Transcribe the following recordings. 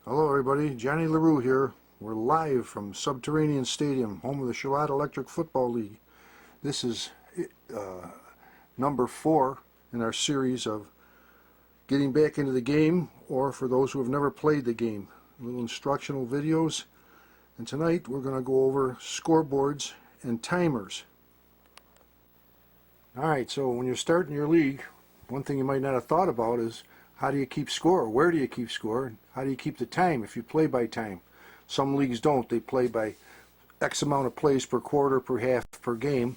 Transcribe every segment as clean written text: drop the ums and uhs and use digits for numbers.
Hello everybody, Johnny LaRue here. We're live from Subterranean Stadium, home of the Charlotte Electric Football League. This is number 4 in our series of getting back into the game, or for those who have never played the game, little instructional videos. And tonight we're going to go over scoreboards and timers. Alright, so when you're starting your league, one thing you might not have thought about is how do you keep score? Where do you keep score? How do you keep the time if you play by time? Some leagues don't. They play by X amount of plays per quarter, per half, per game.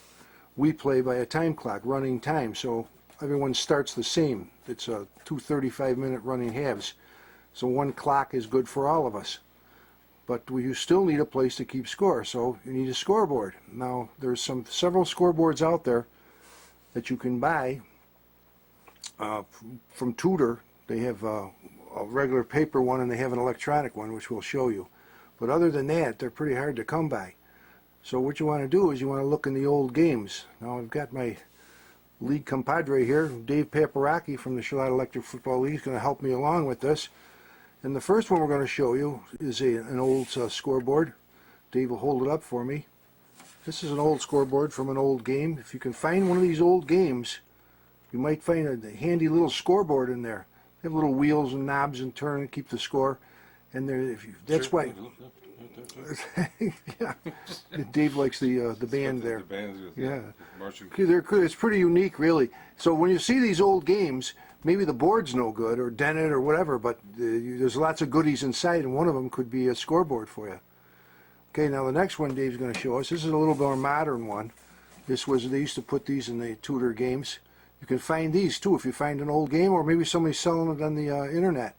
We play by a time clock, running time. So everyone starts the same. It's a 2 35-minute running halves. So one clock is good for all of us. But you still need a place to keep score, so you need a scoreboard. Now, there's several scoreboards out there that you can buy from Tudor. They have a regular paper one and they have an electronic one, which we'll show you. But other than that, they're pretty hard to come by. So what you want to do is you want to look in the old games. Now I've got my league compadre here, Dave Paparacki from the Charlotte Electric Football League. He's going to help me along with this. And the first one we're going to show you is an old scoreboard. Dave will hold it up for me. This is an old scoreboard from an old game. If you can find one of these old games, you might find a handy little scoreboard in there. They have little wheels and knobs and turn and keep the score. And that's sure. Why. Yeah, Dave likes the band there. The bands, yeah, it's pretty unique, really. So when you see these old games, maybe the board's no good or dented or whatever, but there's lots of goodies inside, and one of them could be a scoreboard for you. Okay, now the next one Dave's going to show us. This is a little more modern one. They used to put these in the Tudor games. You can find these too if you find an old game, or maybe somebody's selling it on the internet.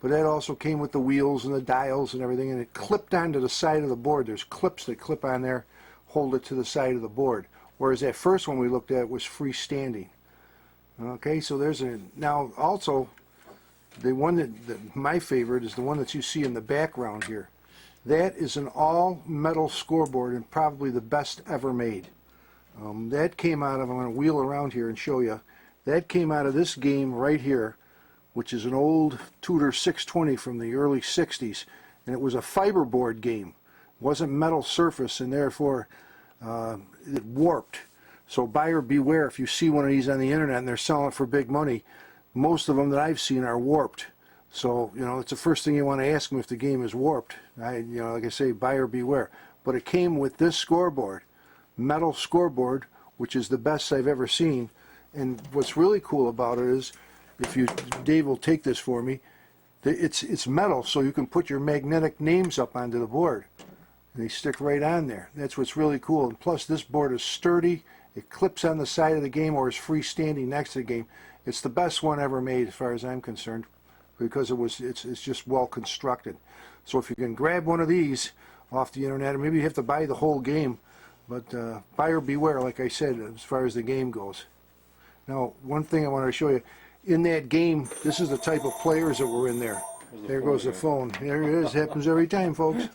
But that also came with the wheels and the dials and everything, and it clipped onto the side of the board. There's clips that clip on there, hold it to the side of the board. Whereas that first one we looked at was freestanding. Okay, so now also the one that my favorite is the one that you see in the background here. That is an all metal scoreboard and probably the best ever made. That came out of, I'm going to wheel around here and show you, that came out of this game right here, which is an old Tudor 620 from the early 60s, and it was a fiberboard game. It wasn't metal surface, and therefore it warped. So buyer beware if you see one of these on the internet and they're selling it for big money. Most of them that I've seen are warped. So, it's the first thing you want to ask them if the game is warped. Like I say, buyer beware. But it came with this scoreboard. Metal scoreboard, which is the best I've ever seen. And what's really cool about it is, Dave will take this for me, it's metal, so you can put your magnetic names up onto the board. And they stick right on there. That's what's really cool. And plus, this board is sturdy. It clips on the side of the game or is freestanding next to the game. It's the best one ever made as far as I'm concerned, because it's just well constructed. So if you can grab one of these off the internet, or maybe you have to buy the whole game, but buyer beware, like I said, as far as the game goes. Now, one thing I want to show you, in that game, this is the type of players that were in there. There goes the phone. There it is. Happens every time, folks.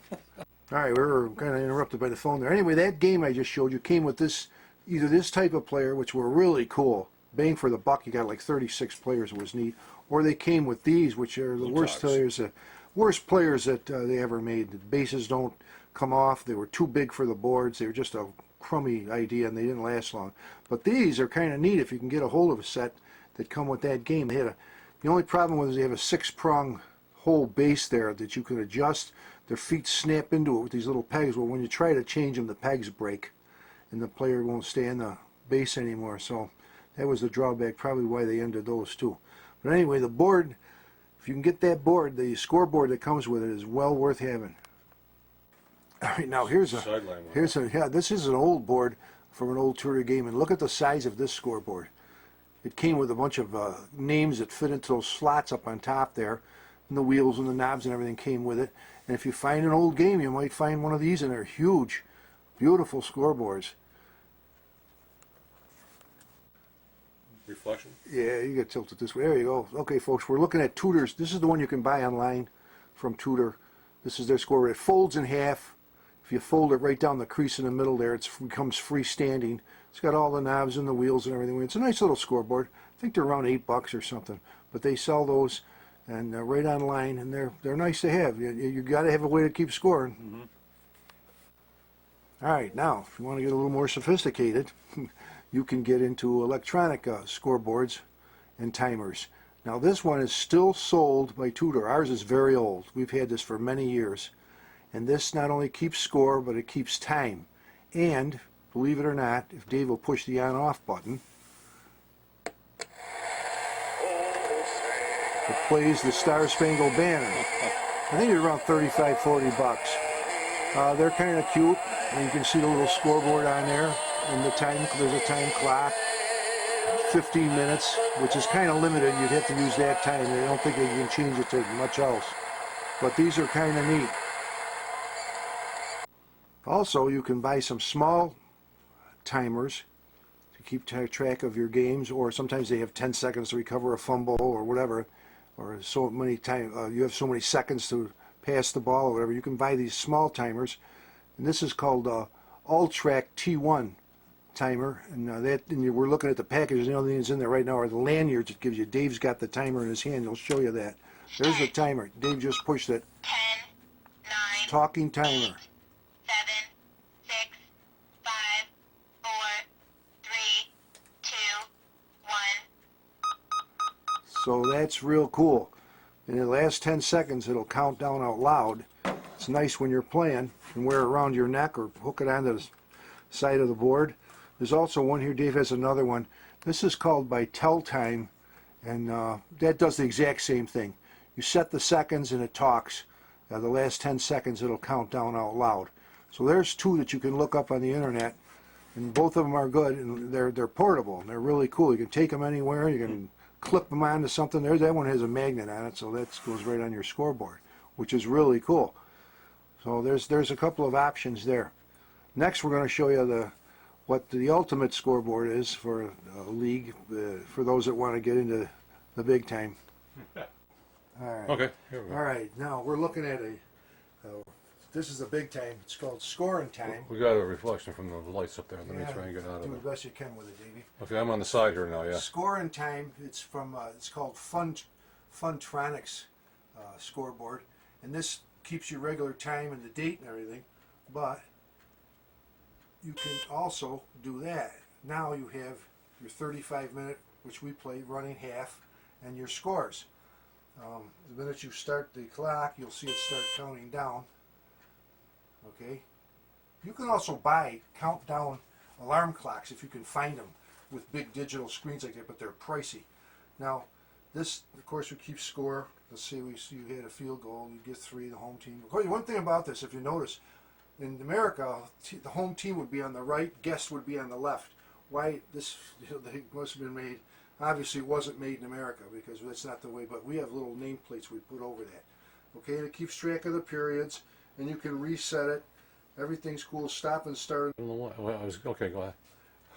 All right, we were kind of interrupted by the phone there. Anyway, that game I just showed you came with either this type of player, which were really cool. Bang for the buck, you got like 36 players. It was neat. Or they came with these, which are the worst players that they ever made. The bases don't come off. They were too big for the boards. They were just a crummy idea, and they didn't last long. But these are kind of neat if you can get a hold of a set that come with that game. The only problem was they have a 6-prong hole base there that you can adjust. Their feet snap into it with these little pegs. Well, when you try to change them, the pegs break, and the player won't stay in the base anymore. So that was the drawback, probably why they ended those too. But anyway, the board, if you can get that board, the scoreboard that comes with it is well worth having. All right, now this is an old board from an old Tudor game, and look at the size of this scoreboard. It came with a bunch of names that fit into those slots up on top there, and the wheels and the knobs and everything came with it. And if you find an old game, you might find one of these, and they're huge, beautiful scoreboards. Reflection? Yeah, you get tilted this way. There you go. Okay, folks, we're looking at Tudor's. This is the one you can buy online from Tudor. This is their scoreboard. It folds in half. If you fold it right down the crease in the middle there, it becomes freestanding. It's got all the knobs and the wheels and everything. It's a nice little scoreboard. I think they're around $8 or something. But they sell those, and right on line, and they're nice to have. You got to have a way to keep scoring. Mm-hmm. All right, now if you want to get a little more sophisticated, you can get into electronic scoreboards and timers. Now this one is still sold by Tudor. Ours is very old. We've had this for many years, and this not only keeps score, but it keeps time. And believe it or not, if Dave will push the on-off button, it plays the Star Spangled Banner. I think it's around 35, 40 bucks. They're kind of cute, and you can see the little scoreboard on there, and there's a time clock, 15 minutes, which is kind of limited. You'd have to use that time. I don't think you can change it to much else. But these are kind of neat. Also, you can buy some small timers to keep track of your games, or sometimes they have 10 seconds to recover a fumble or whatever, or so many you have so many seconds to pass the ball or whatever. You can buy these small timers, and this is called All-Track T1 timer, and we're looking at the package. The only thing that's in there right now are the lanyards it gives you. Dave's got the timer in his hand. He'll show you that. There's the timer. Dave just pushed it. 10, 9, Talking timer. 8, 7, 6, 5, 4, 3, 2, 1. So that's real cool. In the last 10 seconds, it'll count down out loud. It's nice when you're playing. You can wear it around your neck or hook it onto the side of the board. There's also one here. Dave has another one. This is called by Tell Time, and that does the exact same thing. You set the seconds and it talks. The last 10 seconds, it'll count down out loud. So there's two that you can look up on the internet, and both of them are good, and they're portable, and they're really cool. You can take them anywhere. You can clip them onto something. That one has a magnet on it, so that goes right on your scoreboard, which is really cool. So there's a couple of options there. Next, we're going to show you what the ultimate scoreboard is for a league, for those that want to get into the big time. All right. Okay. Here we go. All right. Now we're looking at this is the big time. It's called Scoring Time. We got a reflection from the lights up there. Let me Yeah, try and get out of do it. the best you can with it, Davey. Okay, I'm on the side here now. Yeah. Scoring Time. It's from it's called Funtronics scoreboard, and this keeps your regular time and the date and everything. But you can also do that. Now you have your 35-minute, which we play running half, and your scores. The minute you start the clock, you'll see it start counting down. Okay. You can also buy countdown alarm clocks if you can find them with big digital screens like that, but they're pricey. Now, this, of course, we keep score. Let's say you had a field goal, you get 3, the home team. One thing about this, if you notice, in America, the home team would be on the right, guest would be on the left. Why this? They must have been made. Obviously, it wasn't made in America because that's not the way. But we have little nameplates we put over that. Okay, and it keeps track of the periods, and you can reset it. Everything's cool. Stop and start. I don't know what. Okay, go ahead.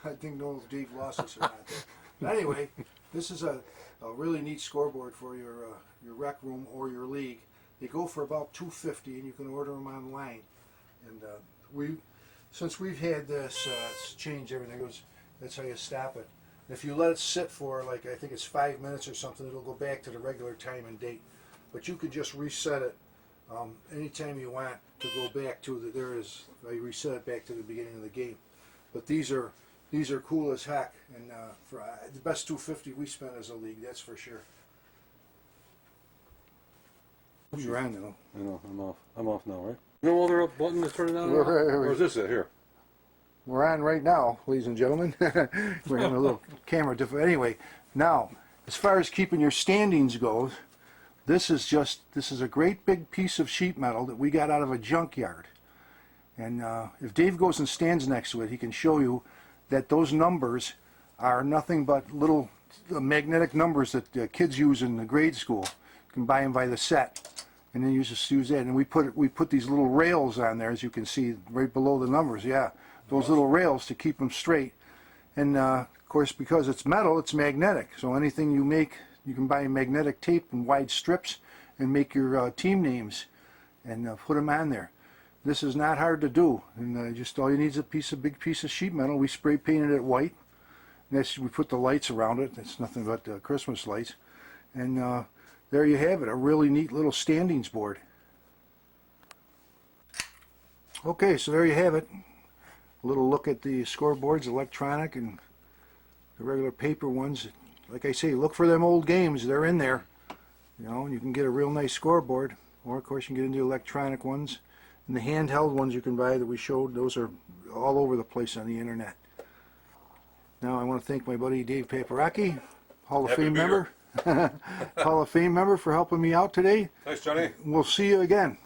I didn't know if Dave lost us or not. But anyway, this is a really neat scoreboard for your rec room or your league. They go for about $250, and you can order them online. And since we've had this, it's changed everything. That's how you stop it. And if you let it sit for I think it's 5 minutes or something, it'll go back to the regular time and date. But you can just reset it anytime you want to go back to I reset it back to the beginning of the game. But these are cool as heck, and for the best $250 we spent as a league, that's for sure. You're on now. I know, I'm off. I'm off now, right? No other button to turn it on? We're- Or is this it here? We're on right now, ladies and gentlemen. We're having a little camera Anyway, now, as far as keeping your standings goes, this is a great big piece of sheet metal that we got out of a junkyard. And if Dave goes and stands next to it, he can show you that those numbers are nothing but little magnetic numbers that kids use in the grade school. You can buy them by the set. And then you just use that. And we put these little rails on there, as you can see, right below the numbers. Yeah. Those little rails to keep them straight. And of course, because it's metal, it's magnetic. So anything you make, you can buy magnetic tape and wide strips and make your team names and put them on there. This is not hard to do. And just all you need is a big piece of sheet metal. We spray painted it white. And we put the lights around it. It's nothing but Christmas lights. And there you have it, a really neat little standings board. Okay, so there you have it. A little look at the scoreboards, electronic and the regular paper ones. Like I say, look for them old games. They're in there. You know, and you can get a real nice scoreboard. Or, of course, you can get into electronic ones. And the handheld ones you can buy that we showed, those are all over the place on the internet. Now, I want to thank my buddy Dave Paparaki, Hall of Happy to Fame be member. Hall of Fame member for helping me out today. Thanks, Johnny. We'll see you again.